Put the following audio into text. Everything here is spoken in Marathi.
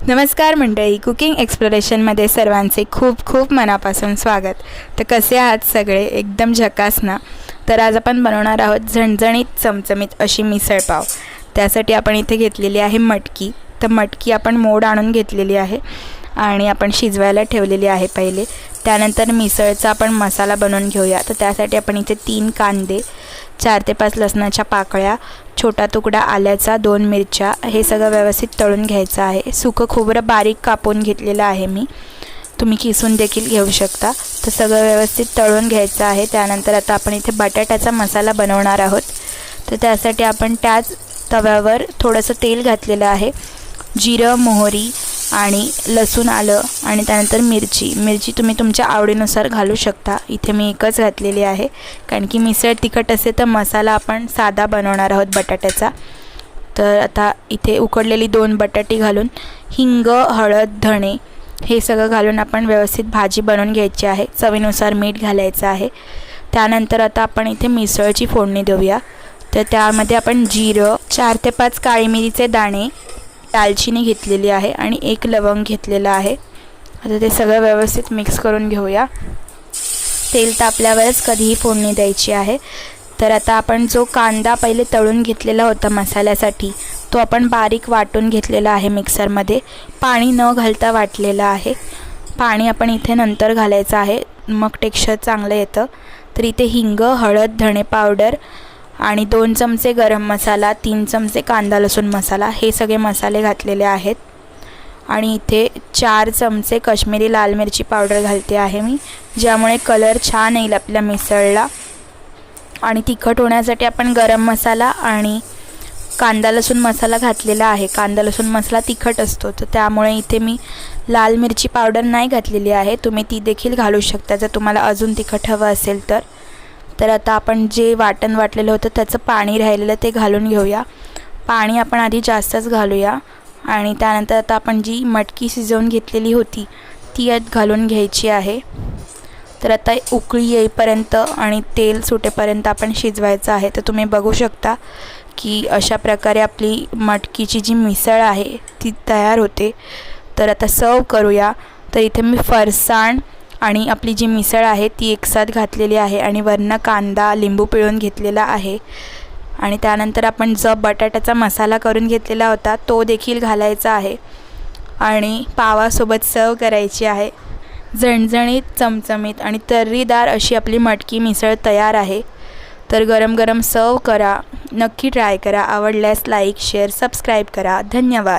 नमस्कार मंडळी, कुकिंग एक्सप्लोरेशनमध्ये सर्वांचे खूप खूप मनापासून स्वागत। तर कसे आहात सगळे? एकदम झकास ना। तर आज आपण बनवणार आहोत झणझणीत चमचमीत अशी मिसळ पाव। त्यासाठी आपण इथे घेतलेली आहे मटकी। तर मटकी आपण मोड आणून घेतलेली आहे आणि आपण शिजवायला ठेवलेली आहे पहिले। त्यानंतर मिसळचा आपण मसाला बनवून घेऊया। तर त्यासाठी आपण इथे 3 कांदे, 4 ते 5 लसणाच्या पाकळ्या, छोटा तुकडा आल्याचा, 2 मिरच्या, हे सगळं व्यवस्थित तळून घ्यायचं आहे। सुकं खोबरं बारीक कापून घेतलेलं आहे मी, तुम्ही किसून देखील घेऊ शकता। तर सगळं व्यवस्थित तळून घ्यायचं आहे। त्यानंतर आता आपण इथे बटाट्याचा मसाला बनवणार आहोत। तर त्यासाठी आपण त्याच तव्यावर थोडंसं तेल घातलेलं आहे। जिरं, मोहरी आणि लसूण, आलं आणि त्यानंतर मिरची तुम्ही तुमच्या आवडीनुसार घालू शकता। इथे मी एकच घातलेली आहे कारण की मिसळ तिखट असेल तर मसाला आपण साधा बनवणार आहोत बटाट्याचा। तर आता इथे उकडलेली 2 बटाटे घालून हिंग, हळद, धणे हे सगळं घालून आपण व्यवस्थित भाजी बनवून घ्यायची आहे। चवीनुसार मीठ घालायचं आहे। त्यानंतर आता आपण इथे मिसळची फोडणी देऊया। तर त्यामध्ये आपण जिरं, 4 ते 5 काळी मिरीचे दाणे, दालचिनी घेतलेली आहे आणि 1 लवंग घेतलेला आहे। आता ते सगळं व्यवस्थित मिक्स करून घेऊया। तेल तापल्यावरच कधीही फोडणी द्यायची आहे। तर आता आपण जो कांदा पहिले तळून घेतलेला होता मसाल्यासाठी, तो आपण बारीक वाटून घेतलेला आहे मिक्सरमध्ये, पाणी न घालता वाटलेला आहे। पाणी आपण इथे नंतर घालायचं आहे, मग टेक्स्चर चांगलं येतं। तर इथे हिंग, हळद, धणे पावडर आणि 2 चमचे गरम मसाला, 3 चमचे कांदा लसूण मसाला, हे सगळे मसाले घातलेले आहेत। आणि इथे 4 चमचे काश्मीरी लाल मिरची पावडर घालते आहे मी, ज्यामुळे कलर छान येईल आपल्या मिसळला। आणि तिखट होण्यासाठी आपण गरम मसाला आणि कांदा लसूण मसाला घातलेला आहे। कांदा लसूण मसाला तिखट असतो, तर त्यामुळे इथे मी लाल मिरची पावडर नाही घातलेली आहे। तुम्ही ती देखील घालू शकता जर तुम्हाला अजून तिखट हवं असेल तर। तर आता आपण जे वाटण वाटलेलं होतं त्याचं पाणी राहिलेलं ते घालून घेऊया। पाणी आपण आधी जास्तच घालूया आणि त्यानंतर आता आपण जी मटकी शिजवून घेतलेली होती ती यात घालून घ्यायची आहे। तर आता उकळी येईपर्यंत आणि तेल सुटेपर्यंत आपण शिजवायचं आहे। तर तुम्ही बघू शकता की अशा प्रकारे आपली मटकीची जी मिसळ आहे ती तयार होते। तर आता सर्व करूया। तर इथे मी फरसाण आणि आपली जी मिसळ आहे ती एकसाथ घातलेली आहे आणि वरनं कांदा, लिंबू पिळून घेतलेला आहे। आणि त्यानंतर आपण जो बटाट्याचा मसाला करून घेतलेला होता तो देखील घालायचा आहे आणि पावासोबत सर्व करायची आहे। झणझणीत, चमचमीत आणि तर्रीदार अशी आपली मटकी मिसळ तयार आहे। तर गरम गरम सर्व करा, नक्की ट्राय करा। आवडल्यास लाईक, शेअर, सबस्क्राईब करा। धन्यवाद।